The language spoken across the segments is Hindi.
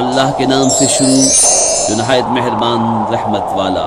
अल्लाह के नाम से शुरू जो नहायत मेहरबान रहमत वाला।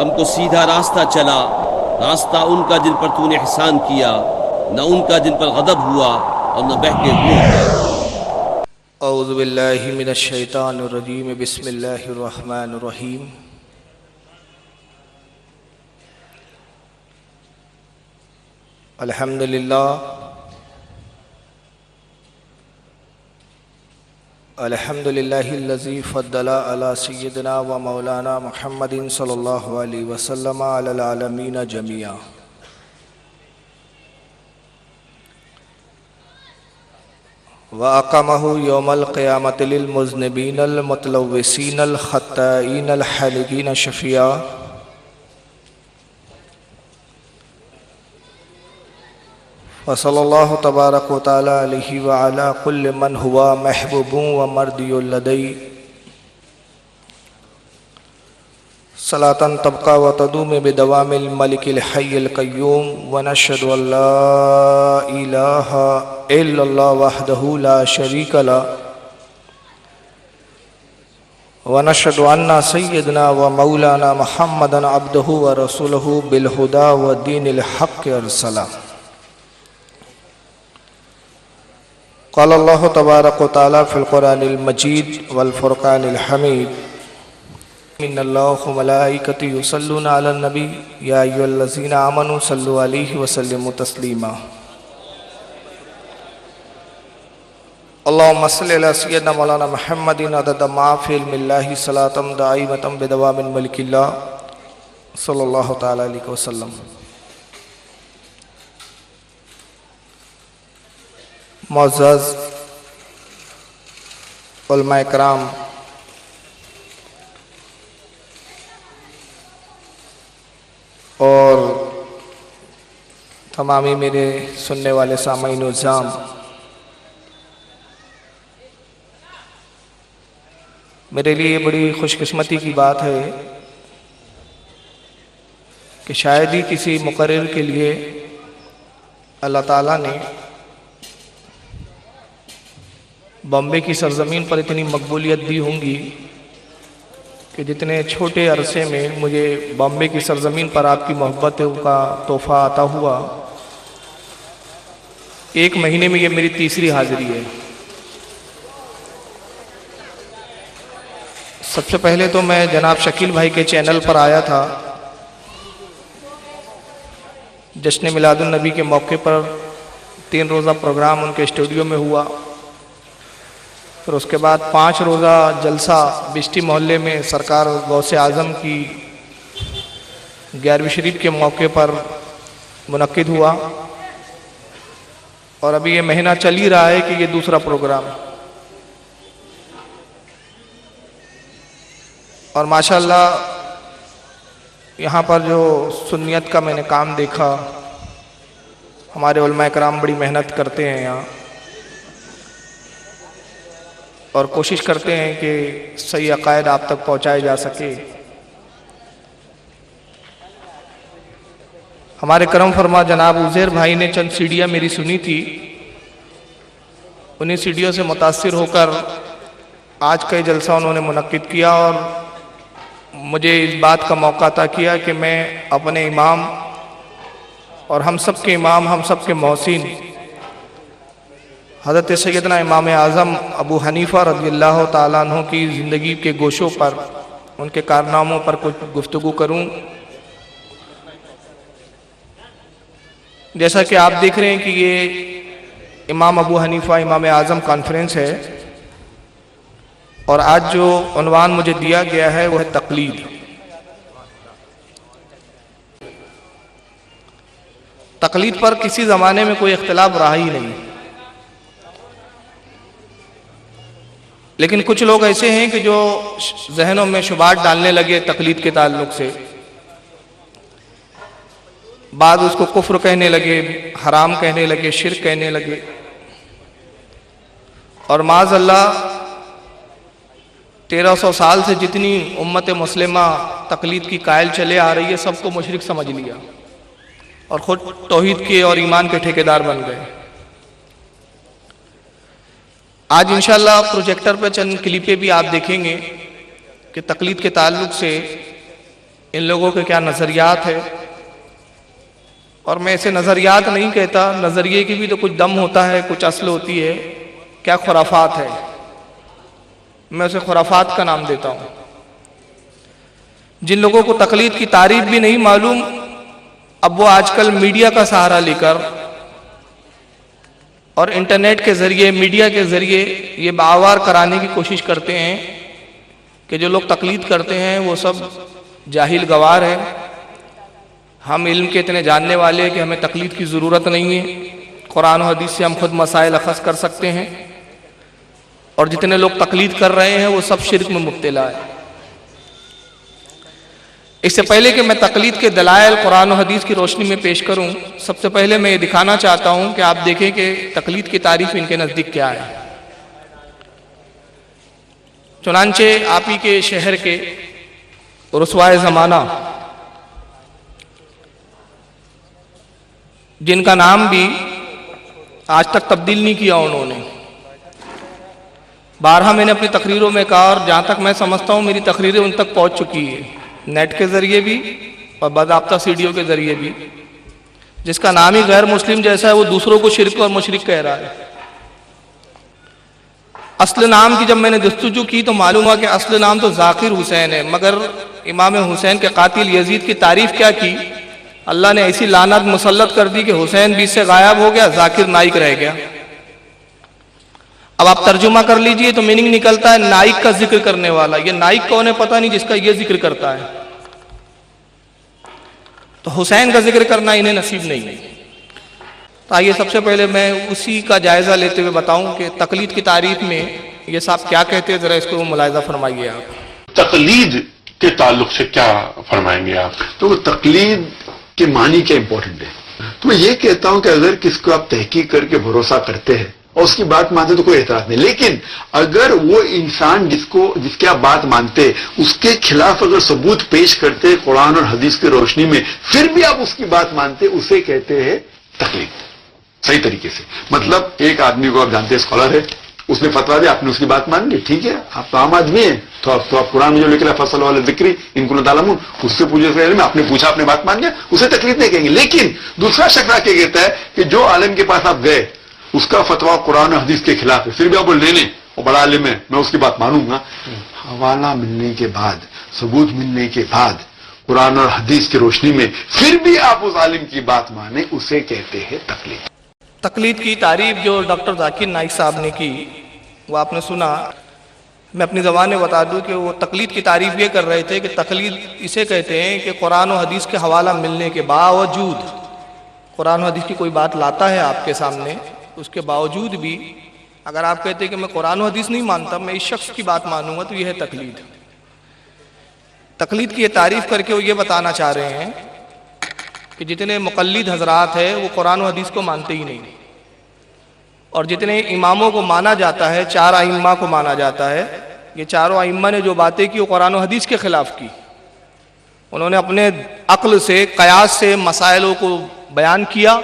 हमको सीधा रास्ता चला, रास्ता उनका जिन पर तूने एहसान किया, न उनका जिन पर गदब हुआ और न बहके हुए। औज़ु बिल्लाहि मिनश शैतानिर रजीम बिस्मिल्लाहिर रहमानिर रहीम। अल्हम्दुलिल्लाह अल्हम्दुलिल्लाहिल्लज़ी फ़द्दला अला सय्यिदिना व मौलाना मुहम्मदिन सल्लल्लाहु अलैहि वसल्लम अलल आलमीन जमीआ। व अक़महु यौमल क़ियामति लिल मुज़निबीनल मुतलव्विसीनल ख़त्ताईनल हालिकीन शफ़िया। व सल्लल्लाहु तबारक व तआला अलैहि व अला कुल्लि मन हुवा महबूबुन व मर्दियुल लदै सलातन तबका व तदूम बिदवामिल मलिकिल हय्यिल क़य्यूम। व नशहदु अल्ला इलाहा इल्लल्लाह वहदहु ला शरीक लह व नशहदु अन्ना सय्यदना व मौलाना मुहम्मदन अब्दुहु व रसूलुहु बिल हुदा व दीनिल हक़्क़ अरसला। क़ाल अल्लाहु तबारक व तआला फ़िल क़ुरानिल मजीद वल फ़ुरक़ानिल हमीद इन्नल्लाह व मलाइकतहु युसल्लूना अलन नबी या अय्युहल्लज़ीना आमनू सल्लु अलैहि व सल्लिमू तस्लीमा। अल्लाहुम्मा सल्लि अला सय्यिदिना मौलाना मुहम्मदिन अदद मा फ़ी इल्मिल्लाहि सलातम दाइमतम बिदवामिन मलिकिल्लाह सल्लल्लाहु तआला अलैहि वसल्लम। मुअज़्ज़ज़ उलमा इकराम, और तमामी मेरे सुनने वाले सामईन उज़्ज़ाम, मेरे लिए बड़ी खुशकिस्मती की बात है कि शायद ही किसी मुक़र्रिर के लिए अल्लाह ताला ने बॉम्बे की सरज़मीन पर इतनी मकबूलियत दी होंगी कि जितने छोटे अरसे में मुझे बॉम्बे की सरज़मीन पर आपकी मोहब्बत का तोहफ़ा अता हुआ। एक महीने में ये मेरी तीसरी हाज़िरी है। सबसे पहले तो मैं जनाब शकील भाई के चैनल पर आया था, जश्न मिलादुन नबी के मौके पर 3 रोज़ा प्रोग्राम उनके स्टूडियो में हुआ। फिर उसके बाद 5 रोज़ा जलसा बिश्ती मोहल्ले में सरकार गौसे आज़म की 11वीं शरीफ के मौके पर मुनक्किद हुआ, और अभी ये महीना चल ही रहा है कि ये दूसरा प्रोग्राम। और माशाअल्लाह यहाँ पर जो सुन्नियत का मैंने काम देखा, हमारे उलमा इकराम बड़ी मेहनत करते हैं यहाँ और कोशिश करते हैं कि सही अक़ायद आप तक पहुँचाए जा सके। हमारे करम फरमा जनाब उज़ैर भाई ने चंद सीढ़ियाँ मेरी सुनी थी, उन्हीं सीढ़ियों से मुतासिर होकर आज का जलसा उन्होंने मुनक्किद किया और मुझे इस बात का मौका अता किया कि मैं अपने इमाम और हम सब के इमाम, हम सब के मोहसिन हज़रत सैयदना इमाम आज़म अबू हनीफ़ा रज़ियल्लाहु ताला अन्हु की ज़िंदगी के गोशों पर उनके कारनामों पर कुछ गुफ्तगू करूं। जैसा कि आप देख रहे हैं कि ये इमाम अबू हनीफा इमाम आज़म कॉन्फ्रेंस है और आज जो उन्वान मुझे दिया गया है वह है तकलीद। तकलीद पर किसी ज़माने में कोई इख्तिलाफ रहा ही नहीं, लेकिन कुछ लोग ऐसे हैं कि जो जहनों में शुबात डालने लगे तकलीद के ताल्लुक से, बाद उसको कुफ्र कहने लगे, हराम कहने लगे, शिर्क कहने लगे, और माज़अल्लाह 1300 साल से जितनी उम्मत मुस्लिमा तकलीद की कायल चले आ रही है सबको मुशरिक समझ लिया और खुद तौहीद के और ईमान के ठेकेदार बन गए। आज इंशाअल्लाह प्रोजेक्टर पर चंद क्लिपें भी आप देखेंगे कि तकलीद के ताल्लुक से इन लोगों के क्या नज़रियात है, और मैं इसे नज़रियात नहीं कहता, नज़रिए की भी तो कुछ दम होता है, कुछ असल होती है, क्या खुराफात है, मैं उसे खुराफात का नाम देता हूँ। जिन लोगों को तकलीद की तारीफ भी नहीं मालूम, अब वो आजकल मीडिया का सहारा लेकर और इंटरनेट के ज़रिए, मीडिया के ज़रिए ये बावार कराने की कोशिश करते हैं कि जो लोग तकलीद करते हैं वो सब जाहिल गवार है, हम इल्म के इतने जानने वाले हैं कि हमें तकलीद की ज़रूरत नहीं है, कुरान और हदीस से हम खुद मसाइल अखज़ कर सकते हैं, और जितने लोग तकलीद कर रहे हैं वो सब शिर्क में मुब्तला है। इससे पहले कि मैं तकलीद के दलाइल कुरान और हदीस की रोशनी में पेश करूं, सबसे पहले मैं ये दिखाना चाहता हूं कि आप देखें कि तकलीद की तारीफ इनके नज़दीक क्या है। चुनांचे आप ही के शहर के रुसवाए ज़माना, जिनका नाम भी आज तक तब्दील नहीं किया उन्होंने, बारहा मैंने अपनी तकरीरों में कहा, और जहाँ तक मैं समझता हूँ मेरी तकरीरें उन तक पहुँच चुकी है, नेट के ज़रिए भी और बाज़ाब्ता सीडियो के ज़रिए भी। जिसका नाम ही गैर मुस्लिम जैसा है वो दूसरों को शिर्क और मुशरिक कह रहा है। असल नाम की जब मैंने जस्तजू की तो मालूम हुआ कि असल नाम तो ज़ाकिर हुसैन है, मगर इमाम हुसैन के कातिल यजीद की तारीफ क्या की, अल्लाह ने ऐसी लानत मुसल्लत कर दी कि हुसैन बीच से गायब हो गया, ज़ाकिर नाइक रह गया। अब आप तर्जुमा कर लीजिए तो मीनिंग निकलता है नाइक का जिक्र करने वाला। ये नाइक कौन है पता नहीं, जिसका ये जिक्र करता है। तो हुसैन का जिक्र करना इन्हें नसीब नहीं है। तो आइए सबसे पहले मैं उसी का जायजा लेते हुए बताऊं कि तकलीद की तारीफ में ये साहब क्या कहते हैं, जरा इसको मुलाहिजा फरमाइए आप। तकलीद के ताल्लुक से क्या फरमाएंगे आप? तो तकलीद के मानी क्या इंपॉर्टेंट है। तो मैं ये कहता हूं कि अगर किसको आप तहकीक करके भरोसा करते हैं और उसकी बात मानते तो कोई एतराज नहीं, लेकिन अगर वो इंसान जिसकी आप बात मानते उसके खिलाफ अगर सबूत पेश करते कुरान और हदीस की रोशनी में, फिर भी आप उसकी बात मानते, उसे कहते हैं तकलीद। सही तरीके से मतलब एक आदमी को आप जानते हैं, स्कॉलर है, उसने फतवा दिया, आपने उसकी बात मान ली, ठीक है, आप तो आम आदमी है, तो आप कुरान में जो लिख रहा है फसल वाले जिक्री इनको तालमून, उससे पूछे में आपने पूछा, आपने बात मान लिया, उसे तकलीफ नहीं कहेंगे। लेकिन दूसरा शख्स आके कहता है कि जो आलिम के पास आप गए उसका फतवा कुरान और हदीस के खिलाफ है, फिर भी आप बोल लेने वो बड़ा आलिम है, मैं उसकी बात मानूंगा। हवाला मिलने के बाद, सबूत मिलने के बाद, कुरान और हदीस की रोशनी में फिर भी आप उस आलिम की बात माने, उसे कहते हैं तकलीद। तकलीद की तारीफ जो डॉक्टर जाकिर नाइक साहब ने की वो आपने सुना। मैं अपनी ज़बान में बता दूं कि वो तकलीद की तारीफ ये कर रहे थे कि तकलीद इसे कहते हैं कि कुरान और हदीस के हवाला मिलने के बावजूद, कुरान और हदीस की कोई बात लाता है आपके सामने, उसके बावजूद भी अगर आप कहते हैं कि मैं कुरान और हदीस नहीं मानता, मैं इस शख्स की बात मानूंगा, तो यह है तकलीद। तकलीद की ये तारीफ करके वो ये बताना चाह रहे हैं कि जितने मुक़ल्लिद हजरात हैं वो कुरान और हदीस को मानते ही नहीं, और जितने इमामों को माना जाता है, 4 आइम्मा को माना जाता है, ये चारों आइम्मा ने जो बातें की वो कुरान और हदीस के खिलाफ की। उन्होंने अपने अक्ल से, कयास से मसाइलों को बयान किया,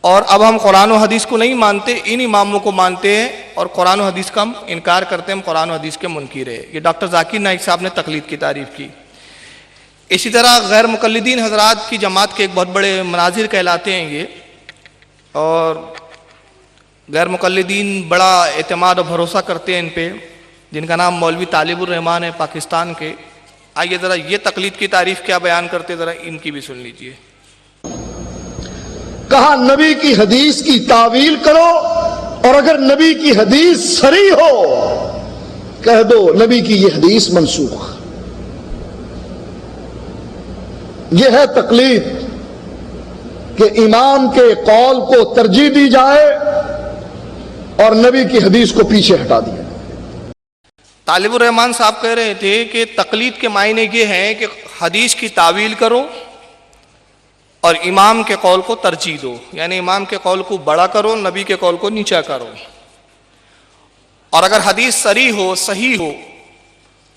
और अब हम कुरान और हदीस को नहीं मानते, इन इमामों को मानते हैं, और कुरान और हदीस का हम इनकार करते हैं, हम कुरान और हदीस के मुनकिर है। ये डॉक्टर जाकिर नाइक साहब ने तकलीद की तारीफ की। इसी तरह गैर मुक़ल्लिदीन हजरात की जमात के एक बहुत बड़े मनाजिर कहलाते हैं ये, और गैर मुक़ल्लिदीन बड़ा एतमाद और भरोसा करते हैं इन पे। जिनका नाम मौलवी तालिबुर रहमान है पाकिस्तान के। आइए ज़रा ये तकलीद की तारीफ क्या बयान करते, ज़रा इनकी भी सुन लीजिए। कहा नबी की हदीस की तावील करो, और अगर नबी की हदीस सही हो कह दो नबी की ये हदीस मनसूख। यह है तकलीद कि इमाम के कौल को तरजीह दी जाए और नबी की हदीस को पीछे हटा दिया। तालिबुर रहमान साहब कह रहे थे कि तकलीद के मायने ये हैं कि हदीस की तावील करो और इमाम के कौल को तरजीह दो, यानी इमाम के कौल को बड़ा करो, नबी के कौल को नीचा करो। और अगर हदीस सही हो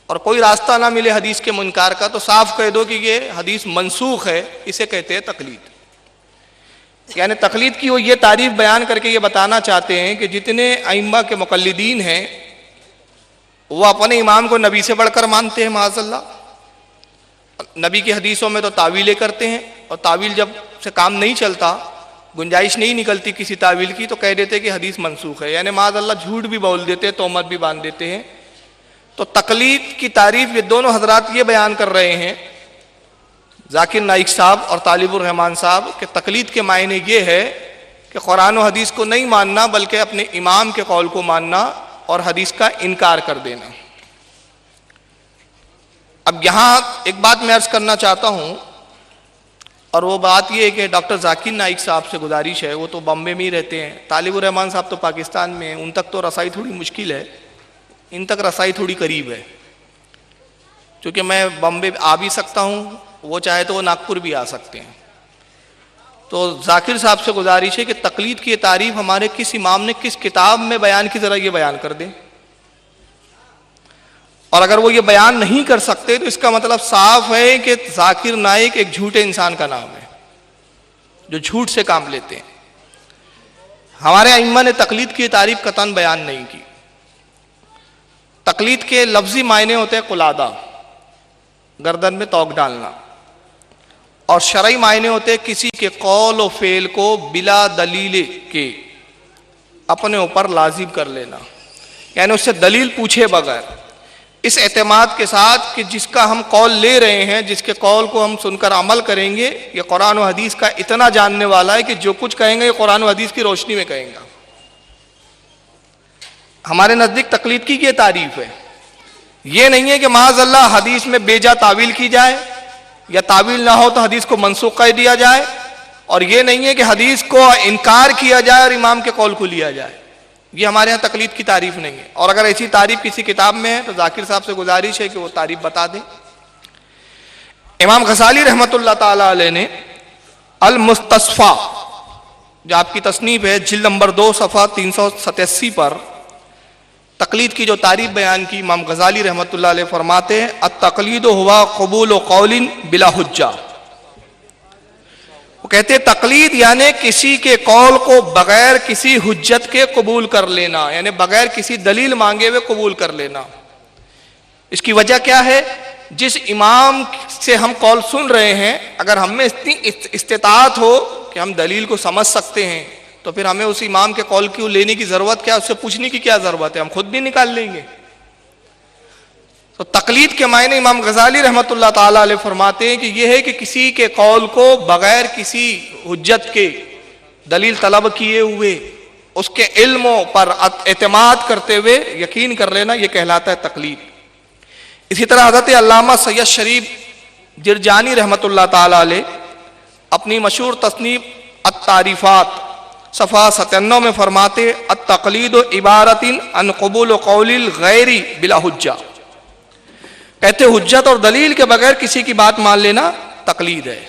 और कोई रास्ता ना मिले हदीस के मुनकार का, तो साफ कह दो कि ये हदीस मनसूख है, इसे कहते हैं तकलीद। यानी तकलीद की वो ये तारीफ बयान करके ये बताना चाहते हैं कि जितने अइम्मा के मुकल्लिदीन हैं वो अपने इमाम को नबी से बढ़कर मानते हैं माज़अल्लाह। नबी की हदीसों में तो तावीलें करते हैं, और तावील जब से काम नहीं चलता, गुंजाइश नहीं निकलती किसी तावील की, तो कह देते कि हदीस मनसूख है, यानी माज़अल्लाह झूठ भी बोल देते हैं, तोहमत भी बांध देते हैं। तो तकलीद की तारीफ ये दोनों हजरात ये बयान कर रहे हैं, जाकिर नाइक साहब और तालिबुर रहमान साहब, कि तकलीद के मायने ये है कि कुरान और हदीस को नहीं मानना बल्कि अपने इमाम के कौल को मानना और हदीस का इनकार कर देना। अब यहां एक बात मैं अर्ज करना चाहता हूं, और वो बात ये है कि डॉक्टर जाकिर नाइक साहब से गुजारिश है, वो तो बॉम्बे में ही रहते हैं, तालिबुर रहमान साहब तो पाकिस्तान में हैं, उन तक तो रसाई थोड़ी मुश्किल है, इन तक रसाई थोड़ी करीब है। क्योंकि मैं बॉम्बे आ भी सकता हूं, वो चाहे तो वो नागपुर भी आ सकते हैं। तो जाकिर साहब से गुजारिश है कि तकलीद की तारीफ हमारे किस इमाम ने किस किताब में बयान की, जरा ये बयान कर दें। और अगर वो ये बयान नहीं कर सकते तो इसका मतलब साफ है कि जाकिर नाइक एक झूठे इंसान का नाम है, जो झूठ से काम लेते हैं। हमारे अइम्मा ने तकलीद की तारीफ कतन बयान नहीं की। तकलीद के लफ्जी मायने होते हैं कुलादा, गर्दन में तौक डालना, और शरई मायने होते हैं किसी के कौल और फेल को बिला दलील के अपने ऊपर लाजिम कर लेना, यानी उससे दलील पूछे बगैर, इस एतमाद के साथ कि जिसका हम कौल ले रहे हैं, जिसके कौल को हम सुनकर अमल करेंगे, ये कुरान और हदीस का इतना जानने वाला है कि जो कुछ कहेंगे ये कुरान और हदीस की रोशनी में कहेंगे। हमारे नजदीक तकलीद की ये तारीफ है। ये नहीं है कि माज़अल्लाह हदीस में बेजा तावील की जाए, या तावील ना हो तो हदीस को मनसूख कर दिया जाए, और ये नहीं है कि हदीस को इनकार किया जाए और इमाम के कौल को लिया जाए। ये हमारे यहाँ तकलीद की तारीफ नहीं है। और अगर ऐसी तारीफ किसी किताब में है तो जाकिर साहब से गुजारिश है कि वो तारीफ बता दें। इमाम गज़ाली रहमतुल्लाह ताला अलैह ने अल मुस्तस्फा, जो आपकी तसनीफ है, जिल्द नंबर 2 सफ़ा 387 पर तकलीद की जो तारीफ बयान की, इमाम गज़ाली रहमतुल्लाह अलैह फरमाते हैं, अत-तक़लीद हुआ क़बूल क़ौलिन बिला हुज्जा। वो कहते हैं तकलीद यानी किसी के कौल को बगैर किसी हुज्जत के कबूल कर लेना, यानी बगैर किसी दलील मांगे हुए कबूल कर लेना। इसकी वजह क्या है? जिस इमाम से हम कौल सुन रहे हैं, अगर हमें इतनी इस्तिताअत हो कि हम दलील को समझ सकते हैं, तो फिर हमें उस इमाम के कौल की लेने की जरूरत क्या, उससे पूछने की क्या जरूरत है, हम खुद भी निकाल लेंगे। तो तकलीद के मायने इमाम गज़ाली रहमतुल्लाह ताला अलैह फरमाते हैं कि यह है कि किसी के कौल को बगैर किसी हुज्जत के दलील तलब किए हुए, उसके इल्मों पर एतमाद करते हुए यकीन कर लेना, यह कहलाता है तकलीद। इसी तरह हज़रत अल्लामा सैयद शरीफ जिरजानी रहमतुल्लाह ताला अलैह अपनी मशहूर तसनीफ अत-तारीफात सफ़ा 97 में फरमाते, अत-तक़लीद इबारतिन अन क़बूल क़ौलिल गैरी बिला हुज्जा। कहते हुज्जत और दलील के बगैर किसी की बात मान लेना तकलीद है।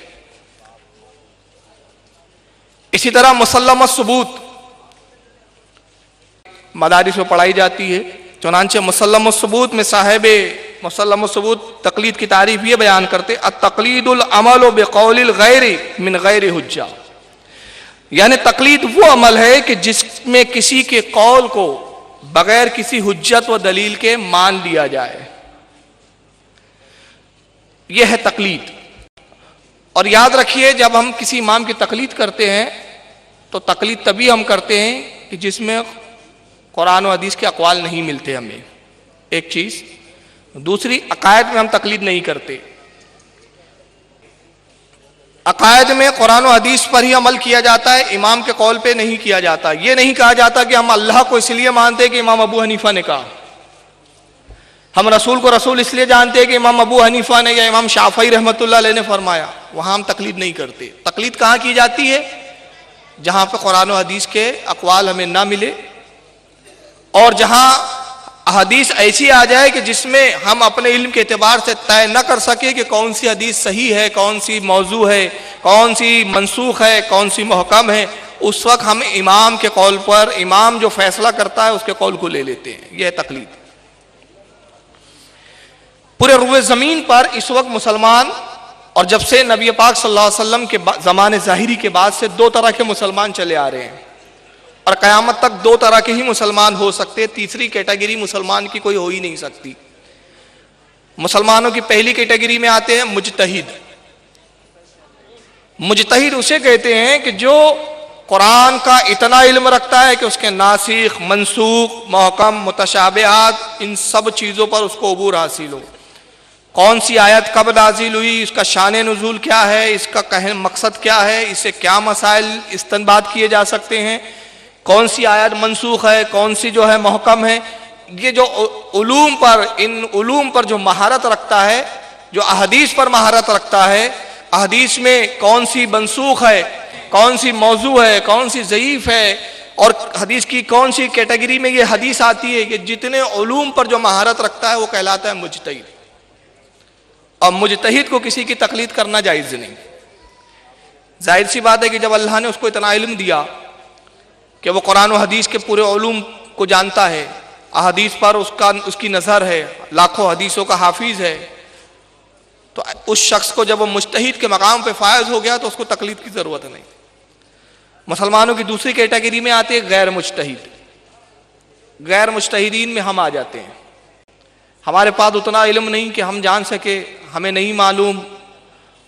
इसी तरह मुसल्लम सुबूत मदारिस में पढ़ाई जाती है, चुनांचे मुसल्लम सुबूत में साहिबे मुसल्लम सुबूत तकलीद की तारीफ ये बयान करते, अत-तक़लीदुल अमल बिक़ौलिल गैरी मिन गैरि हुज्जा, यानी तकलीद वो अमल है कि जिसमें किसी के कौल को बगैर किसी हुज्जत व दलील के मान लिया जाए, यह है तकलीद। और याद रखिए, जब हम किसी इमाम की तकलीद करते हैं तो तकलीद तभी हम करते हैं कि जिसमें कुरान और हदीस के अक़वाल नहीं मिलते हमें। एक चीज। दूसरी, अकायद में हम तकलीद नहीं करते। अकायद में कुरान और हदीस पर ही अमल किया जाता है, इमाम के कौल पे नहीं किया जाता। ये नहीं कहा जाता कि हम अल्लाह को इसलिए मानते हैं कि इमाम अबू हनीफा ने कहा, हम रसूल को रसूल इसलिए जानते हैं कि इमाम अबू हनीफा ने या इमाम शाफई रहमतुल्लाह अलैह ने फरमाया। वहां हम तकलीद नहीं करते। तकलीद कहां की जाती है? जहां पे कुरान और हदीस के अकवाल हमें ना मिले, और जहां हदीस ऐसी आ जाए कि जिसमें हम अपने इल्म के एतबार से तय न कर सके कि कौन सी हदीस सही है, कौन सी मौजू है, कौन सी मनसूख है, कौन सी मुहकम है, उस वक्त हम इमाम के कौल पर, इमाम जो फैसला करता है उसके कौल को ले लेते हैं। यह है तकलीद। पूरे रुए जमीन पर इस वक्त मुसलमान, और जब से नबी पाक सल्लल्लाहु अलैहि वसल्लम के ज़माने ज़ाहिरी के बाद से दो तरह के मुसलमान चले आ रहे हैं, और क़यामत तक दो तरह के ही मुसलमान हो सकते हैं। तीसरी कैटेगरी मुसलमान की कोई हो ही नहीं सकती। मुसलमानों की पहली कैटेगरी में आते हैं मुजतहिद। मुजतहिद उसे कहते हैं कि जो कुरान का इतना इल्म रखता है कि उसके नासिख, मनसूख, मुहकम, मुतशाबिहात, इन सब चीज़ों पर उसको अबूर हासिल हो। कौन सी आयत कब नाजिल हुई, इसका शान नुज़ूल क्या है, इसका मकसद क्या है, इससे क्या मसाइल इस्तंबात किए जा सकते हैं, कौन सी आयत मनसूख है, कौन सी जो है मुहकम है। ये जो उलूम पर, इन उलूम पर जो महारत रखता है, जो अहदीस पर महारत रखता है, अहदीस में कौन सी मनसूख है, कौन सी मौजू है, कौन सी ज़ईफ है, और हदीस की कौन सी कैटेगरी में ये हदीस आती है, ये जितने उलूम पर जो महारत रखता है वो कहलाता है मुजतहिद। और मुजतहिद को किसी की तकलीद करना जायज़ नहीं। जाहिर सी बात है कि जब अल्लाह ने उसको इतना इल्म दिया कि वो कुरान और हदीस के पूरे उलूम को जानता है, अहदीस पर उसकी नज़र है, लाखों हदीसों का हाफिज है, तो उस शख्स को जब वो मुजतहिद के मकाम पे फायज हो गया तो उसको तकलीद की ज़रूरत नहीं। मुसलमानों की दूसरी कैटेगरी में आते हैं गैर मुजतहिद। गैर मुजतहिदीन में हम आ जाते हैं। हमारे पास उतना इल्म नहीं कि हम जान सके, हमें नहीं मालूम,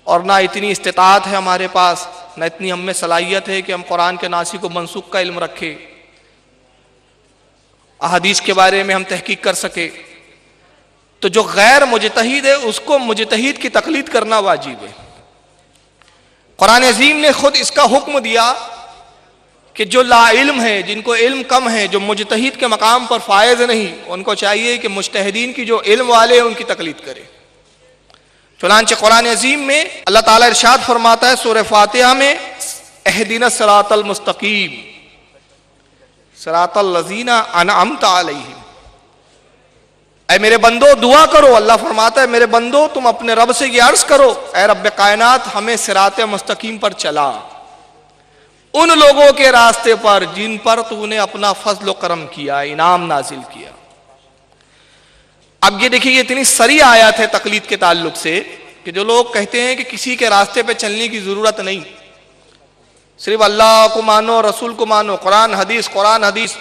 और ना इतनी इस्तिताअत है हमारे पास, ना इतनी हम में सलाहियत है कि हम कुरान के नासिख व मनसूख का इल्म रखें, अहदीस के बारे में हम तहकीक कर सके। तो जो गैर मुजतहिद है उसको मुजतहिद की तकलीद करना वाजिब है। कुरान अजीम ने खुद इसका हुक्म दिया कि जो लाइल्म है, जिनको इल्म कम है, जो मुजतहिद के मकाम पर फायज नहीं, उनको चाहिए कि मुजतहिदीन की जो इल्म वाले हैं उनकी तकलीद करें। चुनांचे कुरान अजीम में अल्लाह ताला इरशाद फरमाता है सूरह फातिहा में, अहदिना सिरातल मुस्तकीम सिरातल लज़ीना अनअमत अलैहिम। ऐ मेरे बंदो दुआ करो, अल्लाह फरमाता है मेरे बंदो तुम अपने रब से ये अर्ज करो, ऐ रब्बे कायनात हमें सिरात मुस्तकीम पर चला, उन लोगों के रास्ते पर जिन पर तूने अपना फजल करम किया, इनाम नाजिल किया। अब ये देखिए, ये इतनी सरी आयत है तकलीद के ताल्लुक से कि जो लोग कहते हैं कि किसी के रास्ते पे चलने की जरूरत नहीं, सिर्फ अल्लाह को मानो, रसूल को मानो, कुरान हदीस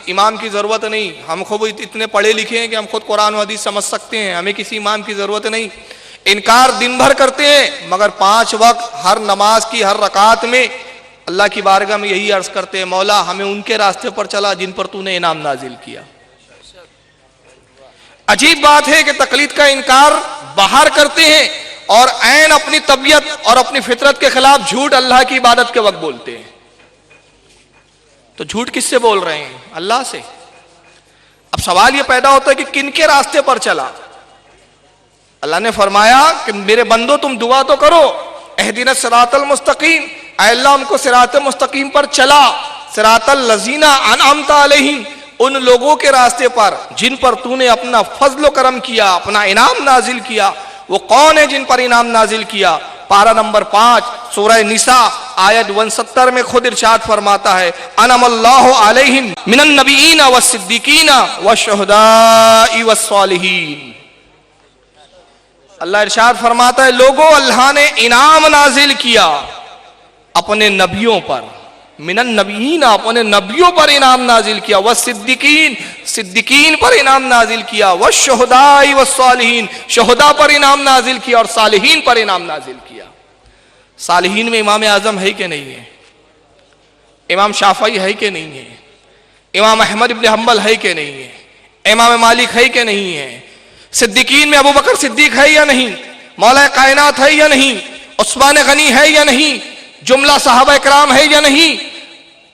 इमाम की जरूरत नहीं। हम खुद इतने पढ़े लिखे हैं कि हम खुद कुरान और हदीस समझ सकते हैं, हमें किसी इमाम की जरूरत नहीं। इनकार दिन भर करते हैं, मगर 5 वक्त हर नमाज की हर रकात में अल्लाह की बारगाह में यही अर्ज करते हैं, मौला हमें उनके रास्ते पर चला जिन पर तूने इनाम नाजिल किया। अजीब बात है कि तकलीद का इनकार बाहर करते हैं और ऐन अपनी तबीयत और अपनी फितरत के खिलाफ झूठ अल्लाह की इबादत के वक्त बोलते हैं। तो झूठ किससे बोल रहे हैं? अल्लाह से। अब सवाल यह पैदा होता है कि किनके रास्ते पर चला? अल्लाह ने फरमाया कि मेरे बंदो तुम दुआ तो करो, अहदिना सिरातल मुस्तकीम, अल्लाह हमको सिरातल मुस्तकीम पर चला, सिरातल लज़ीना अनअमत अलैहिम, उन लोगों के रास्ते पर जिन पर तूने अपना फजल करम किया, अपना इनाम नाजिल किया। वो कौन है जिन पर इनाम नाजिल किया? पारा नंबर 5 सूरह निसा आयत 170 में खुद इरशाद फरमाता है, अनमल्लाहु अलैहिम मिनन नबिय्यीन व सिद्दीकीन व शुहदाई व सालिहीन। अल्लाह इरशाद फरमाता है, लोगों अल्लाह ने इनाम नाजिल किया अपने नबियों पर, मिनन नबिय्यीन अपने नबियों पर इनाम नाजिल किया, व सिद्दीकीन पर इनाम नाजिल किया, व शुहदाई व सालिहीन शुहदा पर इनाम नाजिल किया और सालिहीन पर इनाम नाजिल किया। सालिहीन में इमाम आजम है कि नहीं है? इमाम शाफई है कि नहीं है? इमाम अहमद इब्न हम्बल है कि नहीं है? इमाम मालिक है कि नहीं है? सिद्दीकीन में अबू बकर सिद्दीक है या नहीं, मौला कायनात है या नहीं, उस्मान गनी है या नहीं, जुमला सहाबा इकराम है या नहीं,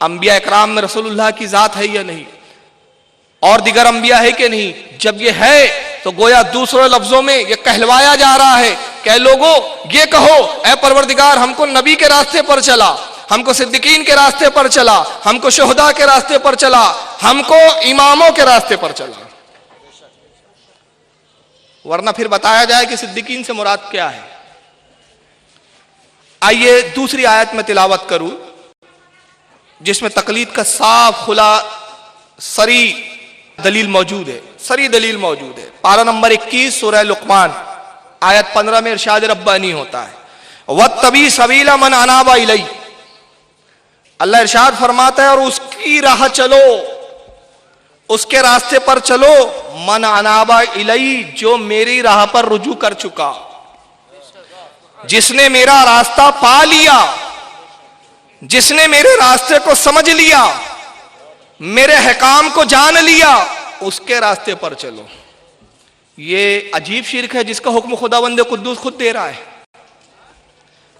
अंबिया इकराम में रसूलुल्लाह की जात है या नहीं, और दिगर अंबिया है कि नहीं। जब ये है तो गोया दूसरे लफ्जों में ये कहलवाया जा रहा है कि लोगों ये कहो, ऐ परवरदिगार हमको नबी के रास्ते पर चला, हमको सिद्दीकीन के रास्ते पर चला, हमको शोहदा के रास्ते पर चला, हमको इमामों के रास्ते पर चला। वरना फिर बताया जाए कि सिद्दीकीन से मुराद क्या है। आइए दूसरी आयत में तिलावत करूं जिसमें तकलीद का साफ खुला सरी दलील मौजूद है, सरी दलील मौजूद है। पारा नंबर 21 सूरह लुकमान आयत 15 में इरशाद रब्बानी होता है, वत्तबी सबीला मन अनाबा इलई। अल्लाह इरशाद फरमाता है और उसकी राह चलो, उसके रास्ते पर चलो, मन अनाबा इलई, जो मेरी राह पर रुजू कर चुका, जिसने मेरा रास्ता पा लिया, जिसने मेरे रास्ते को समझ लिया, मेरे हकाम को जान लिया, उसके रास्ते पर चलो। ये अजीब शिर्क है जिसका हुक्म खुदावंद कुद्दूस खुद दे रहा है।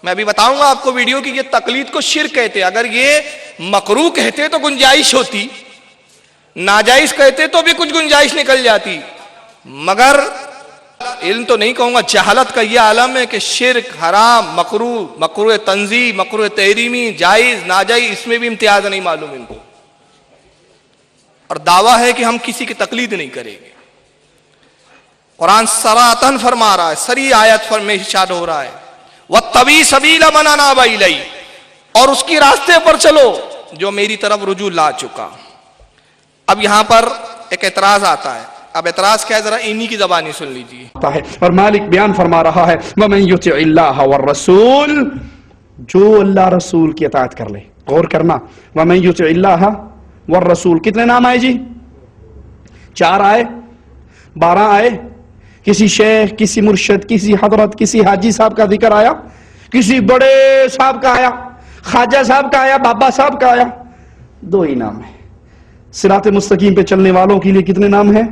मैं अभी बताऊंगा आपको वीडियो की, ये तकलीद को शिर्क कहते। अगर ये मकरू कहते तो गुंजाइश होती, नाजायज कहते तो भी कुछ गुंजाइश निकल जाती, मगर इल्म तो नहीं कहूंगा, जहालत का यह आलम है कि शिर्क, हराम, मकरू, मकरू तंजी, मकरू तहरीमी, जायज, नाजायज, इसमें भी इम्तियाज नहीं मालूम इनको, और दावा है कि हम किसी की तकलीद नहीं करेंगे। कुरान सरातन फरमा रहा है, सरी आयत में इरशाद हो रहा है, वत्तबी सबीला मन अनाबा इलई, और उसकी रास्ते पर चलो जो मेरी तरफ रुजू ला चुका। अब यहां पर एक एतराज आता है। अब एतराज क्या है, जरा इन्हीं की जबानी सुन लीजिए। और मालिक बयान फरमा रहा है, वमन युतिइल्लाह वर रसूल, जो अल्लाह रसूल की इताअत कर ले। गौर करना, वमन युतिइल्लाह वर रसूल, कितने नाम आए जी? 4 आए, 12 आए। किसी शेख, किसी मुर्शिद, किसी हजरत, किसी हाजी साहब का जिक्र आया, किसी बड़े साहब का आया, ख्वाजा साहब का आया, बाबा साहब का आया। 2 ही नाम है। सिरात मुस्तकीम पे चलने वालों के लिए कितने नाम हैं?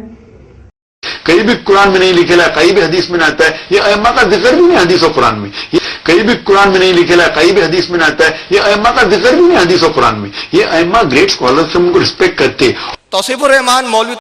कहीं भी कुरान में नहीं लिखेला, कहीं भी हदीस में आता है। ये अम्मा का जिक्र भी नहीं हदीस और कुरान में। ये कहीं भी कुरान में नहीं लिखेला, कहीं भी हदीस में आता है। ये अम्मा का जिक्र भी नहीं हदीस और कुरान में। ये अम्मा ग्रेट स्कॉलर्स, हम उनको रिस्पेक्ट करते। तौसीफुर रहमान मौलवी